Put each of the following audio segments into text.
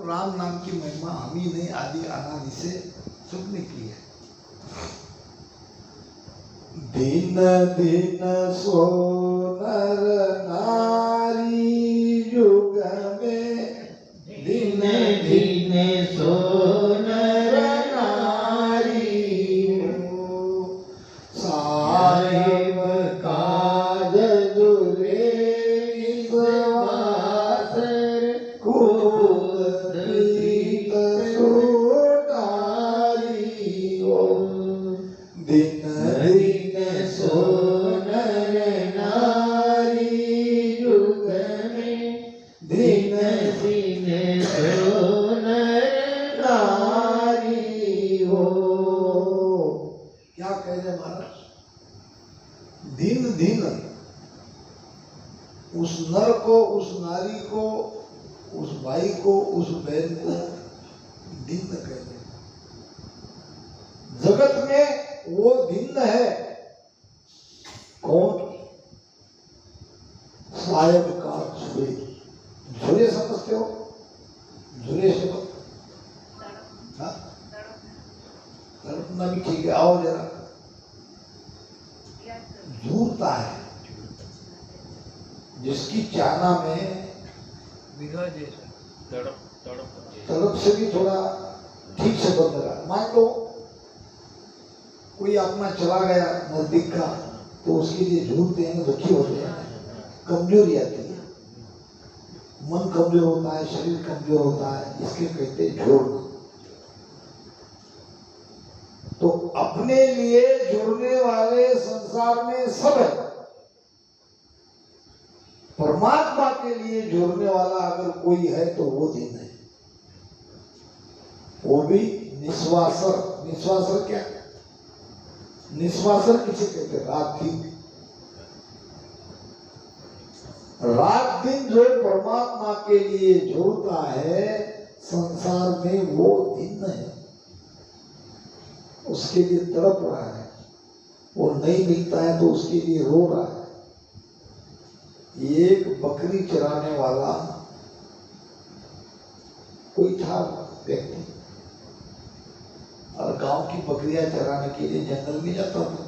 राम नाम की महिमा हम ही नहीं आदि अनादि से सबने की है। दिन दिन सो नर नारी युग में, दिन दिन सो नर नारी हो, साहेब काज दुरे विश्वास कुल प्रीत सुतारी हो, दिन दिन सो नर नारी युग में, दिन दिन सो नर नारी हो। क्या कह रहे महाराज? दिन दिन उस नर को, उस नारी को, उस भाई को, उस बहन को दिन कह रहे। जगत में वो दिन है कौन? साहेब का झुरे। झुरे समझते हो? झुरे से तड़पना भी ठीक है। आओ जरा। झूरता है जिसकी चाना में तड़प से भी थोड़ा ठीक से बंद रहा। मान लो कोई अपना चला गया नजदीक का, तो उसके लिए झूरते हैं, दुखी होते हैं, कमजोरी आती है, मन कमजोर होता है, शरीर कमजोर होता है, इसके कहते झूरना। तो अपने लिए जुड़ने वाले संसार में सब है। परमात्मा के लिए जुड़ने वाला अगर कोई है तो वो दिन है। वो भी निस्वासर। निस्वासर क्या? निस्वासर किसे कहते हैं? रात दिन। रात दिन जो परमात्मा के लिए जुड़ता है संसार में, वो दिन है। उसके लिए तड़प रहा है, वो नहीं मिलता है तो उसके लिए रो रहा है। एक बकरी चराने वाला कोई था व्यक्ति, और गांव की बकरियां चराने के लिए जंगल में जाता था,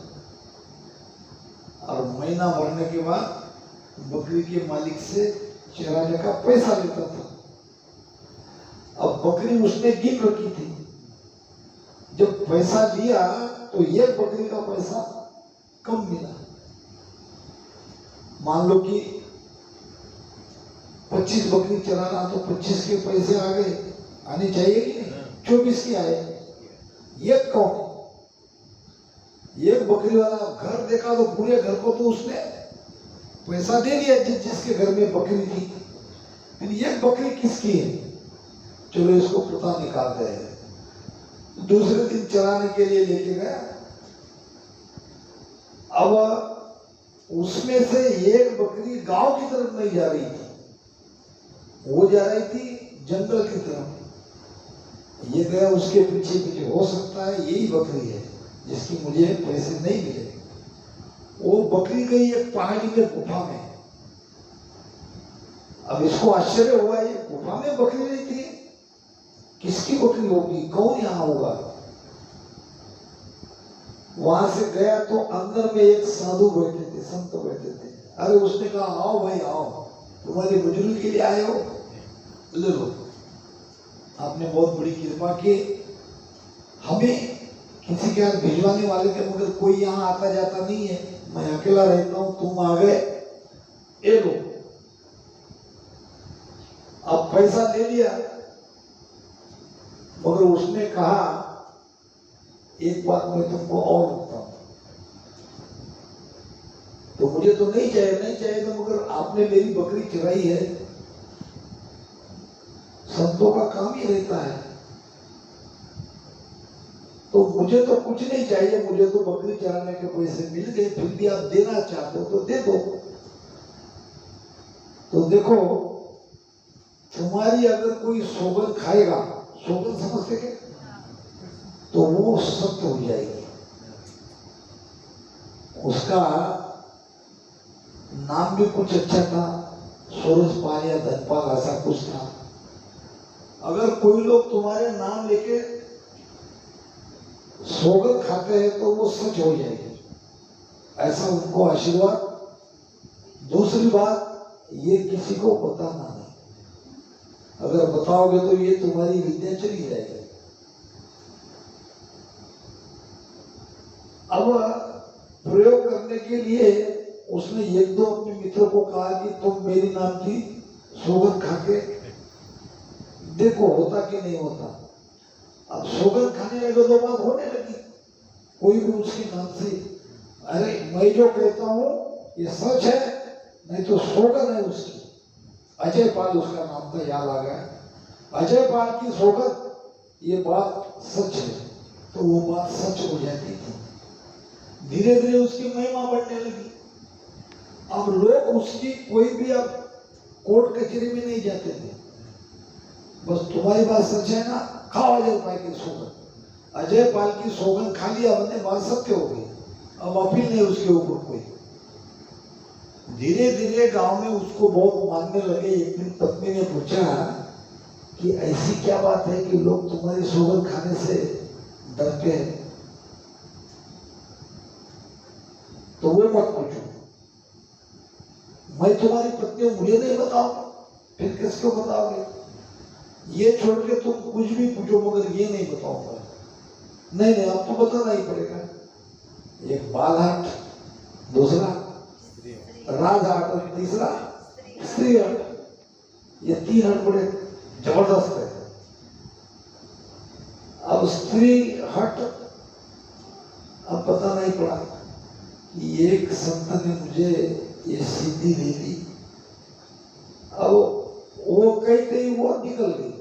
और महीना भरने के बाद बकरी के मालिक से चराने का पैसा लेता था। अब बकरी उसने गिन रखी थी। जब पैसा दिया तो ये बकरी का पैसा कम मिला। मान लो कि 25 बकरी चलाना तो 25 के पैसे आ गए, आने चाहिए कि नहीं? 24 के आए। ये कौन? ये बकरी वाला घर देखा तो पूरे घर को तो उसने पैसा दे दिया जिसके घर में बकरी थी। फिर ये बकरी किसकी है? चलो इसको पता निकालते हैं। दूसरे दिन चराने के लिए लेके गया। अब उसमें से एक बकरी गांव की तरफ नहीं जा रही थी, वो जा रही थी जंगल की तरफ। ये गया उसके पीछे पीछे। हो सकता है यही बकरी है जिसकी मुझे पैसे नहीं मिले। वो बकरी गई एक पहाड़ी में गुफा में। अब इसको आश्चर्य हुआ, ये गुफा में बकरी नहीं थी, किसकी बकरी होगी? कौन यहां होगा? वहां से गया तो अंदर में एक साधु बैठे थे, संत बैठे थे। अरे उसने कहा, आओ भाई आओ, तुम्हारे बुजुर्ग के लिए आए हो, ले लो। आपने बहुत बड़ी कृपा की। हमें किसी के हाथ भिजवाने वाले थे, मगर कोई यहाँ आता जाता नहीं है, मैं अकेला रहता हूँ, तुम आ गए, ये लो। अब पैसा ले लिया, मगर उसने कहा, एक बात मैं तुमको और बताता हूं, तो मुझे तो नहीं चाहिए तो, मगर आपने मेरी बकरी चराई है। संतों का काम ही रहता है। तो मुझे तो कुछ नहीं चाहिए, मुझे तो बकरी चराने के पैसे मिल गए, फिर भी आप देना चाहते हो तो दे दो। तो देखो, तुम्हारी अगर कोई सोगंद खाएगा, सोगंद समझते क्या, तो वो सत्य हो जाएगी। उसका नाम भी कुछ अच्छा था, सूरजपाल या धनपाल, ऐसा कुछ था। अगर कोई लोग तुम्हारे नाम लेके सौगंध खाते हैं तो वो सच हो जाएगी, ऐसा उनको आशीर्वाद। दूसरी बात, ये किसी को बताना नहीं, अगर बताओगे तो ये तुम्हारी विद्या चली जाएगी। अब प्रयोग करने के लिए उसने एक दो अपने मित्र को कहा कि तुम मेरी नाम की सौगंध खा के देखो होता कि नहीं होता। अब सौगंध खाने लगे तो बात होने लगी, कोई भी उसके नाम से, अरे मैं जो कहता हूँ ये सच है, नहीं तो सौगंध है उसकी। अजय पाल उसका नाम था, याद आ गया, अजय पाल की सौगंध, ये बात सच है, तो वो बात सच हो जाती थी। धीरे धीरे उसकी महिमा बढ़ने लगी। अब लोग उसकी कोई भी अब कोर्ट कचहरी में नहीं जाते थे, बस तुम्हारी बात सच है ना, खाओ अजय पाल की सौगंध। अजय पाल की सौगंध खा लिया, बंदे बात सत्य हो गई, अब अपील नहीं उसके ऊपर कोई। धीरे धीरे गांव में उसको बहुत मानने लगे। एक दिन पत्नी ने पूछा कि ऐसी क्या बात है कि लोग तुम्हारी सौगंध खाने से डरते हैं? तो वो मत पूछो, मैं तुम्हारी पत्नी हूं, मुझे नहीं बताओ, फिर किसको बताओगे? ये छोड़ के तुम कुछ भी पूछो मगर ये नहीं बताऊंगा। नहीं नहीं, अब तो बताना ही पड़ेगा। एक बालहट, दूसरा राजहट और तीसरा स्त्री हट, ये तीन हट बड़े जबरदस्त है। अब स्त्री हट, अब पता नहीं पड़ा कि एक संत ने मुझे ये सिद्धि दे दी। अब वो कहते ही वो निकल गई,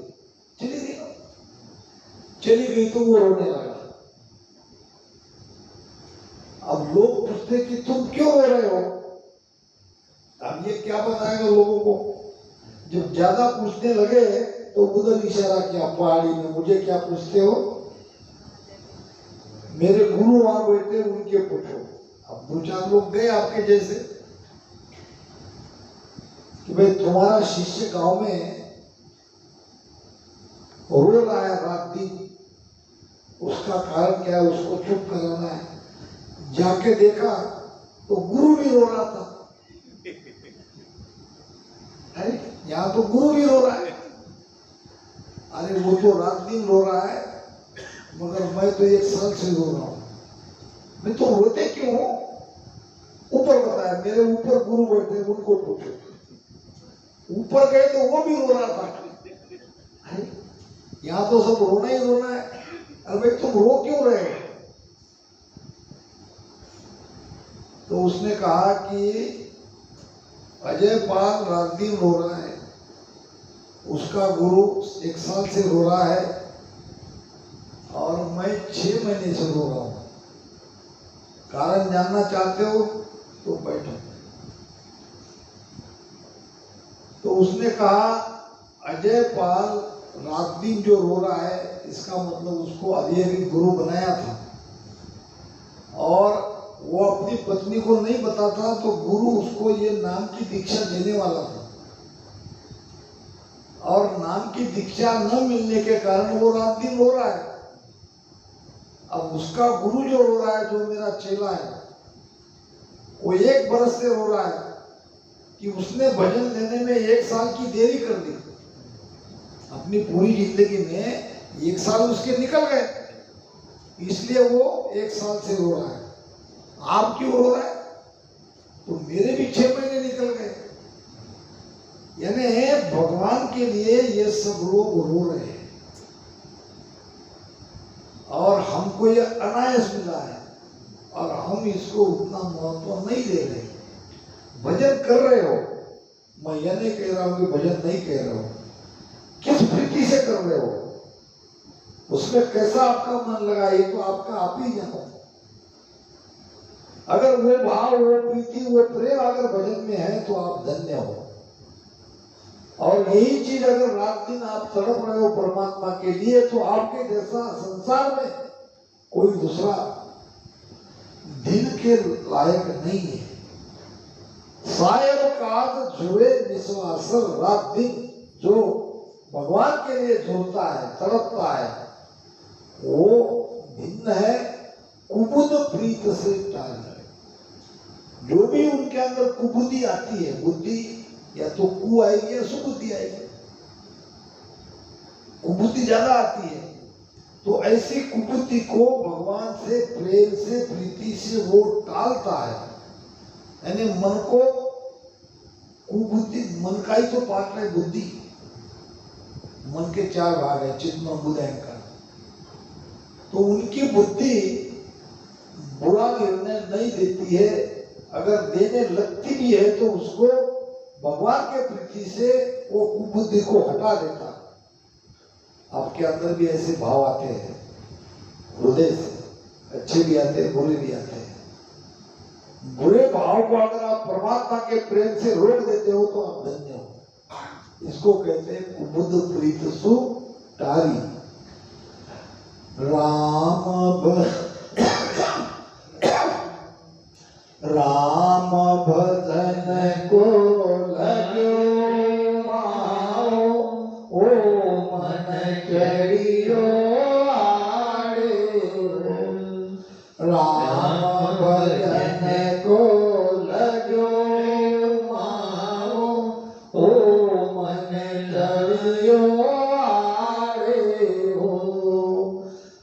चली गई तो वो रोने लगा। अब लोग पूछते कि तुम क्यों रो रहे हो? अब ये क्या बताएगा लोगों को? जब ज्यादा पूछने लगे तो उधर इशारा किया पहाड़ी में, मुझे क्या पूछते हो? मेरे गुरु वहां बैठे, उनके पूछो। अब दो चार लोग गए आपके जैसे कि भाई तुम्हारा शिष्य गांव में रो रहा है रात दिन, उसका कारण क्या है, उसको चुप कराना है। जाके देखा तो गुरु भी रो रहा था। यहाँ तो गुरु भी रो रहा है। अरे वो तो रात दिन रो रहा है, मगर मैं तो 1 साल से रो रहा हूं। मैं तो रोते क्यों हो? ऊपर बताया, मेरे ऊपर गुरु बैठे, उनको पूछो। ऊपर गए तो वो भी रो रहा था। यहाँ तो सब रोना ही रोना है। अरे भाई तुम रो क्यों रहे हो? तो उसने कहा कि अजय पाल रात दिन रो रहा है, उसका गुरु 1 साल से रो रहा है और मैं 6 महीने से रो रहा हूं। कारण जानना चाहते हो तो बैठो। तो उसने कहा अजय पाल रात दिन जो रो रहा है, इसका मतलब उसको अभी अभी गुरु बनाया था और वो अपनी पत्नी को नहीं बताता, तो गुरु उसको ये नाम की दीक्षा देने वाला था और नाम की दीक्षा न मिलने के कारण वो रात दिन रो रहा है। अब उसका गुरु जो रो रहा है, जो मेरा चेला है, वो 1 बरस से रो रहा है कि उसने भजन लेने में 1 साल की देरी कर दी। अपनी पूरी जिंदगी में 1 साल उसके निकल गए, इसलिए वो 1 साल से रो रहा है। आप क्यों रो रहा है? तो मेरे भी 6 महीने निकल गए। यानी भगवान के लिए ये सब लोग रो रहे हैं और हमको ये अनायास मिला है और हम इसको उतना महत्व नहीं दे रहे। भजन कर रहे हो, मैं ये नहीं कह रहा हूं कि भजन नहीं कह रहे हो, किस प्रीति से कर रहे हो, उसमें कैसा आपका मन लगा, ये तो आपका आप ही जानो। अगर वो भाव, वो प्रीति, वो प्रेम अगर भजन में है तो आप धन्य हो। और यही चीज अगर रात दिन आप तड़प रहे हो परमात्मा के लिए, तो आपके जैसा संसार में कोई दूसरा दिन के लायक नहीं है। सायब काज जुए निस्वासर, रात दिन जो भगवान के लिए झूलता है, तड़पता है, वो भिन्न है कुबुद प्रीत से टाल। जो भी उनके अंदर कुबुद्धि आती है, बुद्धि या तो कु आएगी या सुबुद्धि आएगी, कुबुद्धि ज्यादा आती है, तो ऐसी कुबुद्धि को भगवान से प्रेम से प्रीति से वो टालता है। यानी मन को कुबुद्धि, मन का ही तो पार्ट है बुद्धि। मन के 4 भाग है, चित्त मन बुद्धि अहंकार। तो उनकी बुद्धि बुरा निर्णय नहीं देती है, अगर देने लगती भी है तो उसको भगवान के प्रीति से वो कुबुद्धि को हटा देता। आपके अंदर भी ऐसे भाव आते हैं हृदय से, अच्छे भी आते हैं, बुरे भी आते हैं। बुरे भाव को अगर आप परमात्मा के प्रेम से रोक देते हो तो आप धन्य हो। इसको कहते हैं कुबुद्ध प्रीत सु टारी। राम भजन को लग्यो माओ, ओ मन चढ़ियो आड़े। राम भजन को लग्यो माओ, ओ मन चढ़ियो आड़े हो।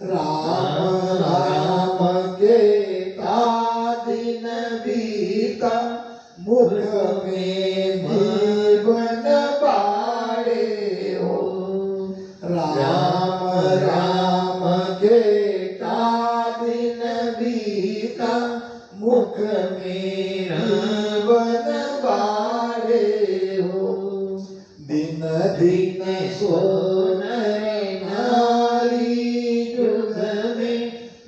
राम राम के दिन बीता, मुख में जीवन बाड़े हो। राम राम के दिन बीता, मुख में जीवन बाड़े हो। दिन दिन सोनरे नारी जुग में,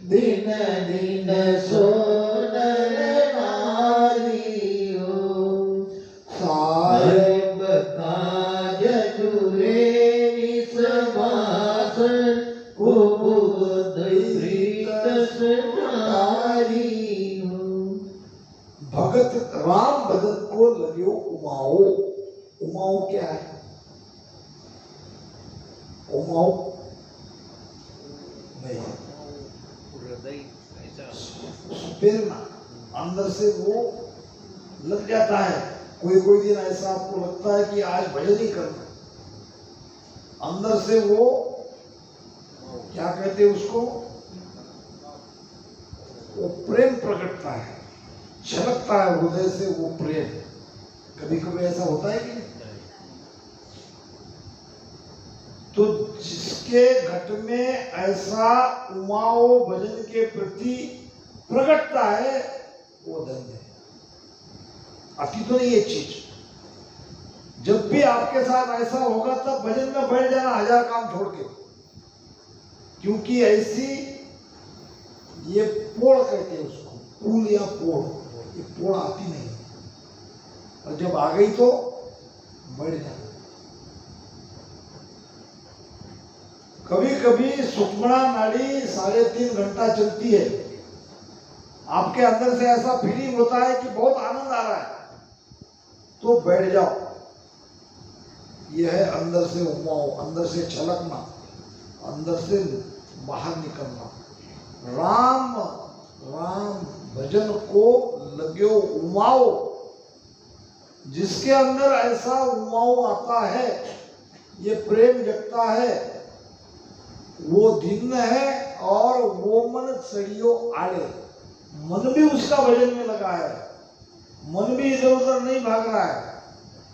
दिन दिन सोनरे नारी हो। साहेब काज जुरे निसभास, कुबुद्ध प्रीत सुटारी हो। भगत राम भजन को लग्यो उमाओ। उमाओ क्या है? उमाओ नहीं, प्रेरणा अंदर से वो लग जाता है। कोई कोई दिन ऐसा आपको लगता है कि आज भजन ही करना, अंदर से वो क्या कहते हैं उसको, वो प्रेम प्रकटता है, छलकता है हृदय से वो प्रेम। कभी कभी ऐसा होता है कि नहीं? तो जिसके घट में ऐसा उमाओ भजन के प्रति प्रकटता है वो धन्य है। अति तो नहीं ये चीज। जब भी आपके साथ ऐसा होगा तब भजन में बैठ जाना, 1000 काम छोड़ के, क्योंकि ऐसी ये पोड़ कहते हैं उसको, पुल या पोड़, ये पोड़ आती नहीं, और जब आ गई तो बैठ जाना। कभी कभी सुषुम्ना नाड़ी 3.5 घंटा चलती है, आपके अंदर से ऐसा फीलिंग होता है कि बहुत आनंद आ रहा है, तो बैठ जाओ। यह है अंदर से उमाओ, अंदर से छलकना, अंदर से बाहर निकलना। राम राम भजन को लग्यो उमाओ। जिसके अंदर ऐसा उमाओ आता है, ये प्रेम जगता है, वो दिन है और वो मन चढ़ियो आड़े। मन भी उसका भजन में लगा है, मन भी इधर उधर नहीं भाग रहा है,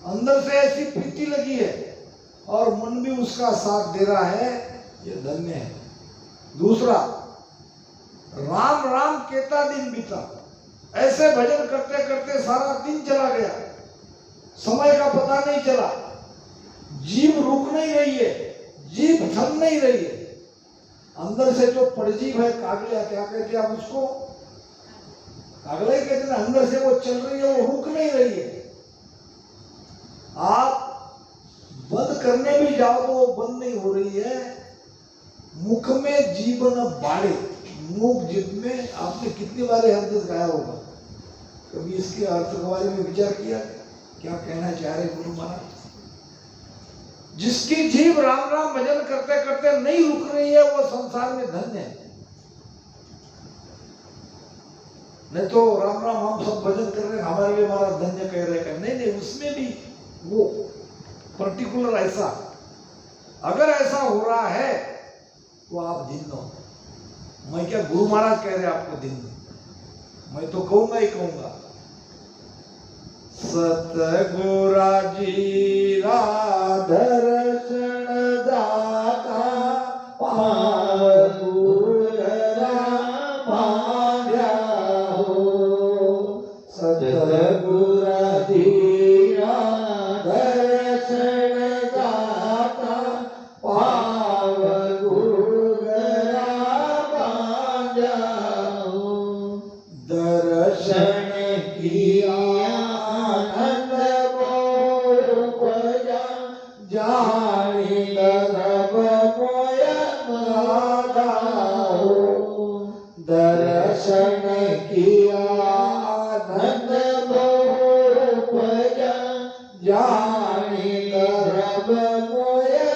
अंदर से ऐसी प्रीति लगी है और मन भी उसका साथ दे रहा है, ये धन्य है। दूसरा, राम राम केता दिन बीता। ऐसे भजन करते करते सारा दिन चला गया, समय का पता नहीं चला, जीभ रुक नहीं रही है, जीभ थम नहीं रही है। अंदर से जो परजीव है, कागलिया क्या कहते हैं आप उसको, कागला ही कहते हैं, अंदर से वो चल रही है, वो रुक नहीं रही है। आप बंद करने भी जाओ तो वो बंद नहीं हो रही है। मुख में जीवन बाड़े, मुख जीभ में। आपने कितनी बार अर्थ गाया होगा, कभी इसके अर्थ के बारे में विचार किया, क्या कहना चाह रहे गुरु महाराज? जिसकी जीव राम राम भजन करते करते नहीं रुक रही है वो संसार में धन्य है। नहीं तो राम राम हम सब भजन कर रहे हैं हमारे लिए हमारा धन्य कह रहे हैं, नहीं नहीं, उसमें भी वो पर्टिकुलर ऐसा, अगर ऐसा हो रहा है तो आप दिन हो। मैं क्या गुरु महाराज कह रहे हैं आपको दिन, मैं तो कहूंगा ही कहूंगा। सतगुरा जी दर्शन दाता सतगुरा जी दर्शन दाता पाव गुरुगरा दर्शन किया आनंद मोया जानी दरब मोया दर्शन किया आनंद मोया जानी दरब मोया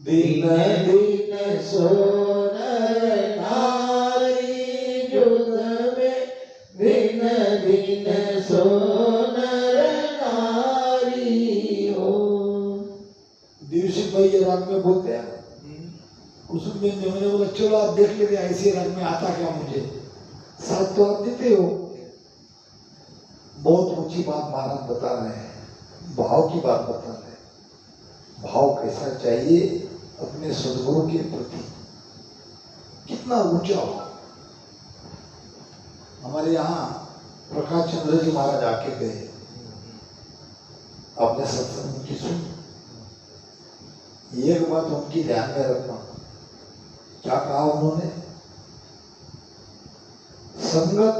दिन दिन सोनर नारी जुग में दिन दिन सोनर नारी हो। दिवसी भाई ये राग में बोलते हैं, कुसुम में मैंने बोला चलो आप देख लेते ऐसे राग में आता क्या मुझे, साथ तो आप देते हो। बहुत ऊंची बात महाराज बता रहे हैं, भाव की बात बता रहे हैं। भाव कैसा चाहिए अपने सद्गुरु के प्रति, कितना ऊंचा हो। हमारे यहाँ प्रकाश चंद्र जी महाराज आके गए, आपने सत्संग उनकी सुनी, एक बात उनकी ध्यान में रखना, क्या कहा उन्होंने, संगत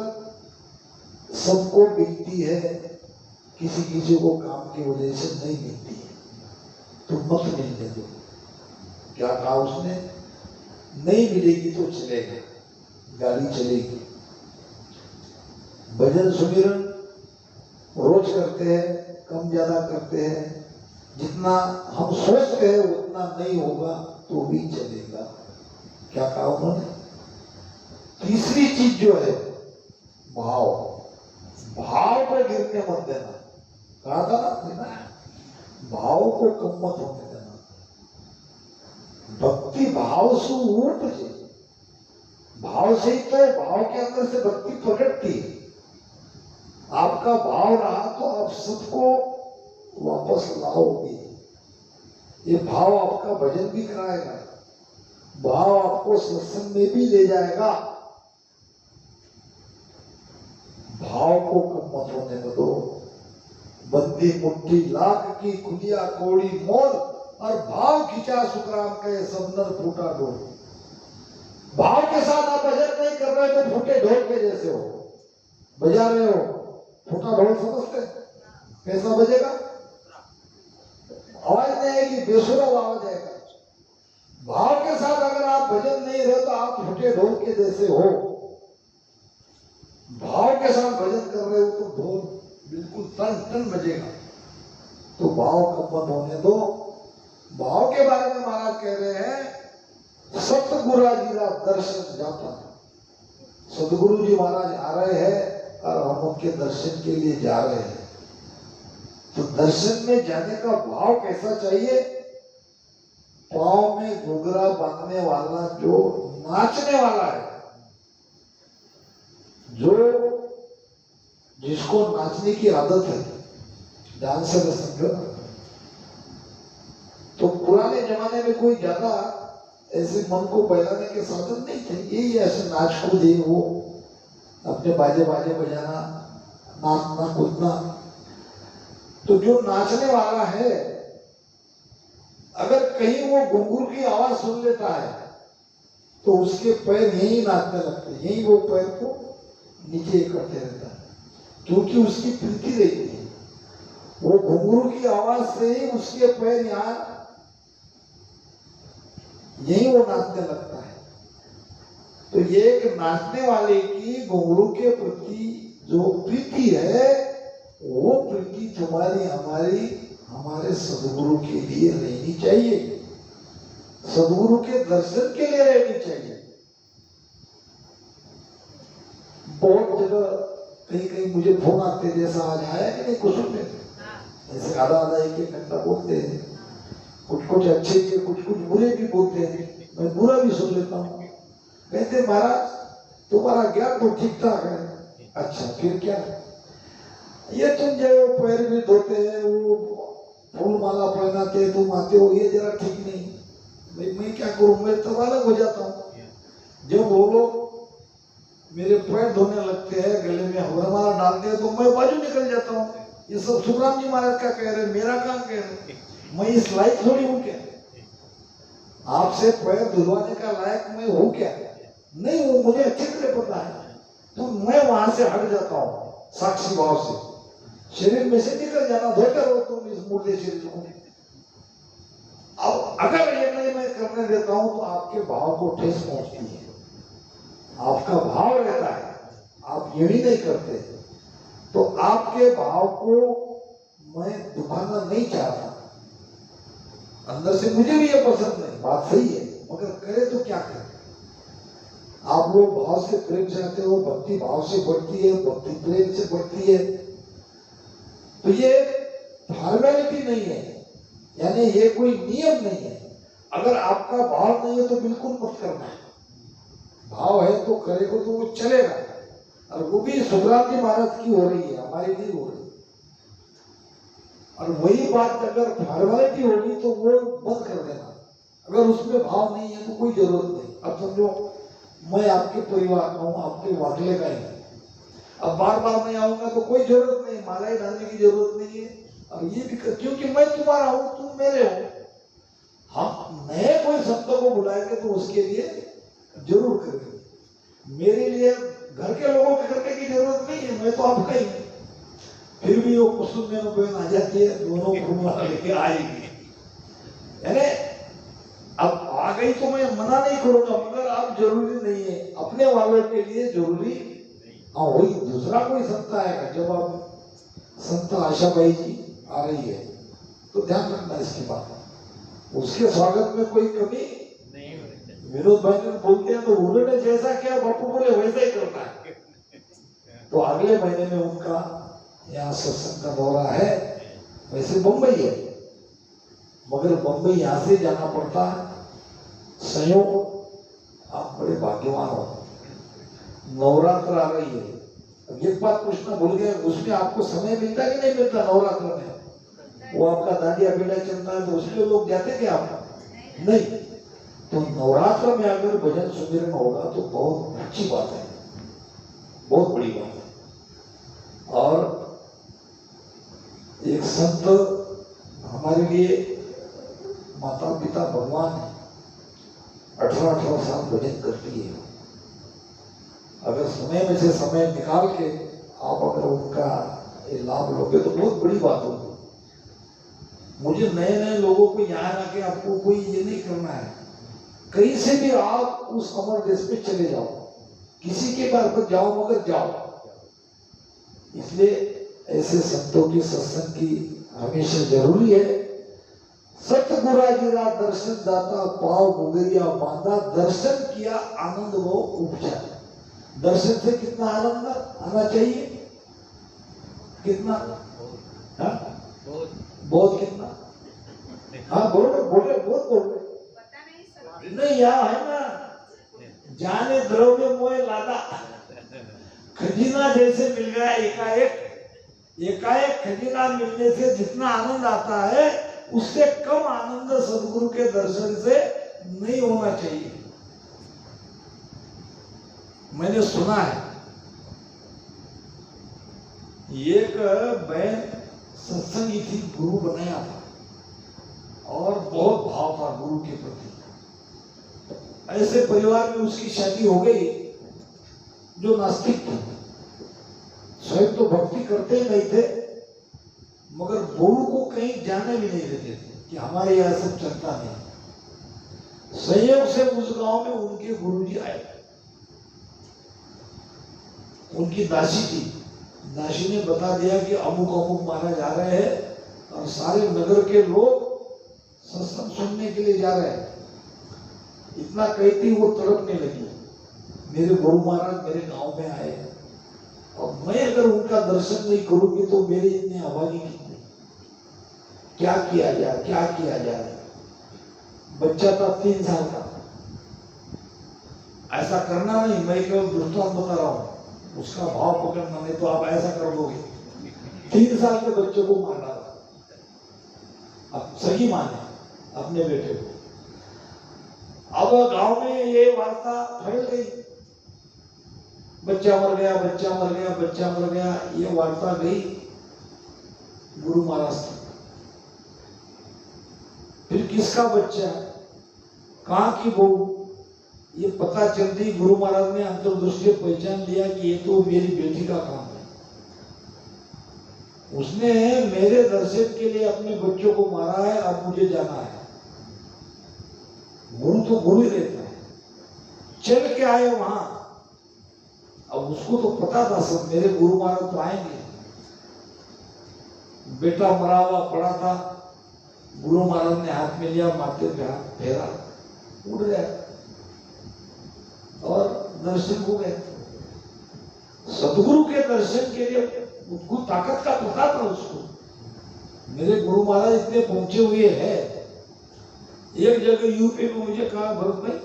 सबको मिलती है, किसी किसी को काम की वजह से नहीं मिलती है, तो मत मिलने दो। क्या कहा उसने, नहीं मिलेगी तो चलेगा, गाड़ी चलेगी। भजन सुमिरन रोज करते हैं, कम ज्यादा करते हैं, जितना हम सोचते हैं उतना नहीं होगा तो भी चलेगा। क्या कहा उन्होंने, तीसरी चीज जो है भाव, भाव पर गिरने मत देना, कहा था ना, भाव को कम मत होने देना। भक्ति भाव से उपजे, भाव से ही तो भाव के अंदर से भक्ति प्रकटती है। आपका भाव रहा तो आप सबको वापस लाओगे। ये भाव आपका भजन भी कराएगा, भाव आपको सत्संग में भी ले जाएगा। भाव को कम मत होने दो। बंदी मुट्ठी लाख की खुदिया कोड़ी मोल, और भाव खिंचा सुखराम के सब नर फूटा ढोल। भाव के साथ आप भजन नहीं कर रहे तो फूटे ढोल के जैसे हो, बजा रहे हो, फूटा ढोल समझते, कैसा बजेगा, आवाज नहीं आएगी, बेसुरा आवाज आएगा। भाव के साथ अगर आप भजन नहीं रहे तो आप फूटे ढोल के जैसे हो। भाव के साथ भजन कर रहे हो तो ढोल बिल्कुल टन टन बजेगा। तो भाव कम मत होने दो। भाव के बारे में महाराज कह रहे हैं, सतगुरु जी का दर्शन जाता है। सतगुरु जी महाराज आ रहे हैं और हम उनके दर्शन के लिए जा रहे हैं। तो दर्शन में जाने का भाव कैसा चाहिए, पांव में घुघरा बांधने वाला जो नाचने वाला है, जो जिसको नाचने की आदत है, डांसर समझो ना। तो पुराने जमाने में कोई ज्यादा ऐसे मन को बहलाने के साधन नहीं थे, यही ऐसे नाच कूद वो अपने बाजे बाजे बजाना, नाचना कूदना। तो जो नाचने वाला है, अगर कहीं वो घुंघरू की आवाज सुन लेता है तो उसके पैर यही नाचने लगते, यही वो पैर को नीचे करते रहता है, क्योंकि उसकी प्रीति रहती है। वो घुंघरू की आवाज से ही उसके पैर यहाँ यही वो नाचने लगता है। तो ये एक नाचने वाले की घुंघरू के प्रति जो प्रीति है वो प्रीति तुम्हारी हमारी हमारे सदगुरु के लिए रहनी चाहिए, सदगुरु के दर्शन के लिए रहनी चाहिए। बहुत जगह कहीं कहीं मुझे फोन आते, जैसा आज आया कि नहीं कुछ में, ऐसे आधा आधा एक घंटा बोलते हैं, कुछ कुछ अच्छे के कुछ कुछ बुरे भी बोलते हैं, मैं बुरा भी सुन लेता हूँ। कहते महाराज तुम्हारा ज्ञान तो ठीक ठाक है। अच्छा फिर क्या, ये तुम जो पैर भी धोते हैं, वो फूल माला पहनाते तुम आते हो, ये जरा ठीक नहीं। भाई मैं क्या करूं, मैं तब अलग हो जाता हूँ। जब वो लोग मेरे पैर धोने लगते हैं, गले में हवरमाला डालते हैं, तो मैं बाजू निकल जाता हूँ। ये सब सुखराम जी महाराज का कह रहे, मेरा काम कह रहे, मैं इस लायक थोड़ी हूँ क्या? आपसे पैर धुलवाने का लायक मैं हूँ क्या? नहीं हूँ, मुझे अच्छी तरह पता है। तो मैं वहां से हट जाता हूँ साक्षी भाव से, शरीर में से निकल जाना, धोते रहो तुम इस मुर्दे शरीर को। अब अगर ये नहीं मैं करने देता हूं तो आपके भाव को ठेस पहुंचती है, आपका भाव रहता है, आप ये भी नहीं करते, तो आपके भाव को मैं दुखाना नहीं चाहता। अंदर से मुझे भी ये पसंद नहीं, बात सही है, मगर करे तो क्या करे। आप लोग भाव से प्रेम चाहते हो, भक्ति भाव से बढ़ती है, भक्ति प्रेम से बढ़ती है, तो ये फॉर्मेलिटी नहीं है, यानी ये कोई नियम नहीं है। अगर आपका भाव नहीं है तो बिल्कुल मत करना है, भाव है तो करेगा तो वो चलेगा। और वो भी सुखराम जी महाराज की हो रही है, हमारी नहीं हो रही। और वही बात अगर फॉर्मेलिटी होगी तो वो बंद कर देना, अगर उसमें भाव नहीं है तो कोई जरूरत नहीं। अब समझो मैं आपके परिवार का हूँ, आपके वाकले का ही, अब बार बार मैं आऊंगा तो कोई जरूरत नहीं, मालाएं डालने की जरूरत नहीं है। और ये भी क्योंकि मैं तुम्हारा हूं, तुम मेरे हो। हम नए कोई संतों को बुलाएंगे तो उसके लिए जरूर करेंगे, मेरे लिए घर के लोगों के करने की जरूरत नहीं है, मैं तो आपका ही हूं। फिर भी वो कुसुम में बहन आ जाती है, दोनों घूमना लेके आएगी, यानी अब आ गई तो मैं मना नहीं करूंगा, मगर आप जरूरी नहीं है, अपने वालों के लिए जरूरी। हाँ वही दूसरा कोई संत आएगा, जब आप संत आशाबाई जी आ रही है तो ध्यान रखना इसकी बात, उसके स्वागत में कोई कमी नहीं होनी। विनोद भाई ने बोलते हैं तो उन्होंने जैसा किया बापू बोले वैसा ही करना है। तो अगले महीने में उनका यहाँ सत्संग का दौरा है, वैसे मुंबई है, मगर मुंबई यहाँ से जाना पड़ता है। संयोग आप बड़े भाग्यवान हो, नवरात्र आ रही है। अब एक बात पूछना भूल गए, उसमें आपको समय मिलता कि नहीं मिलता? नवरात्र में वो आपका दांडिया बेड़ा चलता है तो उसमें लोग जाते क्या आप? नहीं। तो नवरात्र में अगर भजन सुमिरन होगा तो बहुत अच्छी बात है, बहुत बड़ी बात है। और एक संत हमारे लिए माता पिता भगवान है, 18-18 साल भजन करती है। अगर समय में से समय निकाल के आप अगर उनका ये लाभ लोगे तो बहुत बड़ी बात होगी। मुझे नए नए लोगों को यहाँ आके आपको कोई ये नहीं करना है, कहीं से भी आप उस अमर देश पे चले जाओ, किसी के घर पर जाओ मगर जाओ। इसलिए ऐसे संतों की सत्संग की हमेशा जरूरी है। सतगुरा गिरा दर्शन दाता पाव गुगरिया बांधा, दर्शन किया आनंद वो उपजा। दर्शन से कितना आनंद आना चाहिए? कितना? बहुत कितना? हाँ बोलो बोले, बहुत बोले नहीं, यहाँ है ना, जाने द्रव्य मोह लादा, खजीना जैसे मिल गया एकाएक। एकाएक खजीना मिलने से जितना आनंद आता है उससे कम आनंद सदगुरु के दर्शन से नहीं होना चाहिए। मैंने सुना है एक बहन सत्संगी थी, गुरु बनाया था और बहुत भाव था गुरु के प्रति। ऐसे परिवार में उसकी शादी हो गई जो नास्तिक थे, स्वयं तो भक्ति करते ही नहीं थे, मगर गुरु को कहीं जाने भी नहीं देते थे कि हमारे यहाँ सब चलता नहीं। संयोग से उस गांव में उनके गुरुजी आए, उनकी दासी थी, दासी ने बता दिया कि अमुक अमुक महाराज आ रहे हैं और सारे नगर के लोग सत्संग सुनने के लिए जा रहे हैं। इतना कहती वो तड़पने लगी, मेरे गुरु महाराज मेरे गांव में आए हैं और मैं अगर उनका दर्शन नहीं करूंगी तो मेरे इतने अभागी कितने, क्या किया जाए, क्या किया जाए। बच्चा था 3 साल का। ऐसा करना नहीं, मैं केवल दृष्टांत बता रहा हूं, उसका भाव पकड़ना नहीं तो आप ऐसा कर दोगे। 3 साल के बच्चे को मार डाला, अब सही माने अपने बेटे को। अब गांव में ये वार्ता फैल गई, बच्चा मर गया, बच्चा मर गया, बच्चा मर गया। ये वार्ता गई गुरु महाराज तक। फिर किसका बच्चा, कहां की बहू, ये पता चलती। गुरु महाराज ने अंतर्दृष्टि पहचान लिया कि ये तो मेरी बेटी का काम है। उसने मेरे दर्शन के लिए अपने बच्चों को मारा है, अब मुझे जाना है। गुरु तो गुरु ही रहता है। चल के आए वहां, अब उसको तो पता था सब, मेरे गुरु महाराज तो आएंगे। बेटा मरा हुआ पड़ा था, गुरु महाराज ने हाथ में लिया, माथे पे हाथ फेरा, उड़ गया और दर्शन हो गए। सदगुरु के दर्शन के लिए उसको ताकत का पता था उसको। मेरे गुरु महाराज इतने पहुंचे हुए हैं। एक जगह यूपी में मुझे कहा, भरत भाई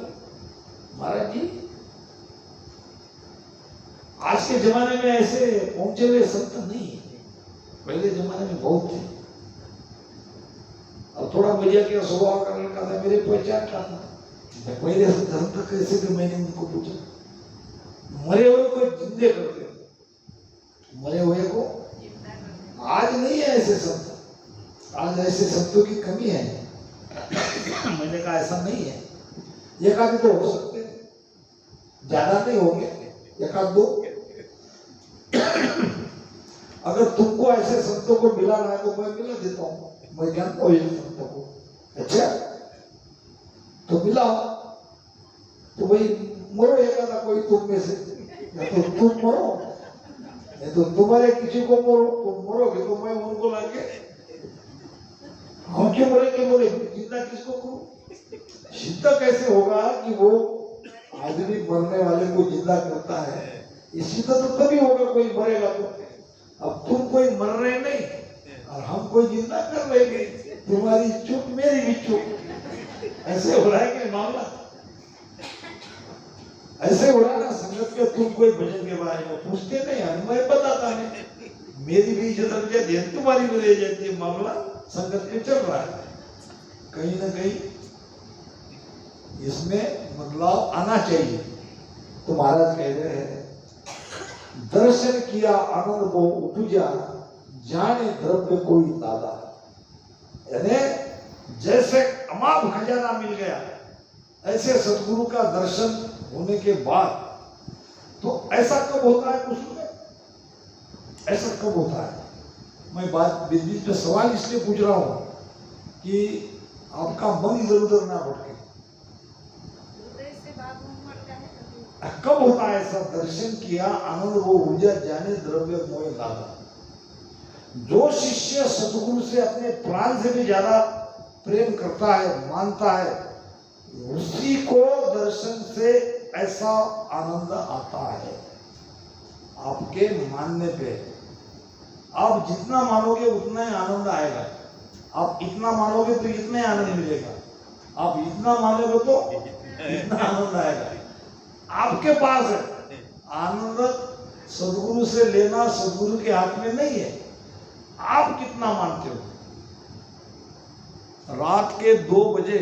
महाराज जी, आज के जमाने में ऐसे पहुंचे हुए संत नहीं है, पहले जमाने में बहुत थे। अब थोड़ा मजा के स्वभाव का लड़का था, मेरे पहचान का था। पहले संत कैसे थे, मैंने उनको पूछा। मरे हुए को जिंदे करते, मरे हुए को आज नहीं है ऐसे संत, आज ऐसे संतों की कमी है। मैंने कहा ऐसा नहीं है, एक आदमी तो हो सकते हैं, ज्यादा नहीं होंगे, एक आध दो। अगर तुमको ऐसे संतों को मिलाना है तो मैं मिला देता हूँ, मैं जानता हूँ इन संतों को। अच्छा तो मिलाओ, तो भाई मरो एक आधा कोई तुम में से, या तो तुम मरो, नहीं तो तुम्हारे किसी को मरो, तुम मरोगे तो मैं उनको लाके, हम क्यों मरेंगे, बोले जिंदा किसको करूं। सिद्ध कैसे होगा कि वो आदमी मरने वाले को जिंदा करता है, ये सिद्ध तो तभी होगा कोई मरेगा तो। अब तुम कोई मर रहे नहीं और हम कोई जिंदा कर रहे, तुम्हारी चुप मेरी भी चुप, ऐसे हो रहा है कि मामला, ऐसे हो रहा है ना। संगत के तुम कोई भजन के बारे में पूछते नहीं, मैं बताता नहीं, मेरी भी इज्जत रख जाती है, तुम्हारी भी रह जाती है। मामला संगत में चल रहा है, कहीं ना कहीं इसमें बदलाव आना चाहिए। तो महाराज कह रहे हैं, दर्शन किया आनंद को उपजा, जाने द्रव्य कोई दादा। यानी जैसे अमाप खजाना मिल गया, ऐसे सदगुरु का दर्शन होने के बाद तो ऐसा कब होता है कुछ में, ऐसा कब होता है। मैं बात बीच में सवाल इसलिए पूछ रहा हूं कि आपका मन इधर उधर ना भटके। कब होता है ऐसा, दर्शन किया आनंद वो ऊर्जा, जाने द्रव्य मोह दादा। जो शिष्य सदगुरु से अपने प्राण से भी ज्यादा प्रेम करता है, मानता है, उसी को दर्शन से ऐसा आनंद आता है। आपके मानने पे, आप जितना मानोगे उतना ही आनंद आएगा। आप इतना मानोगे तो इतना ही आनंद मिलेगा, आप इतना मानोगे तो इतना आनंद आएगा। आपके पास है आनंद, सदगुरु से लेना सदगुरु के हाथ में नहीं है, आप कितना मानते हो। रात के 2 बजे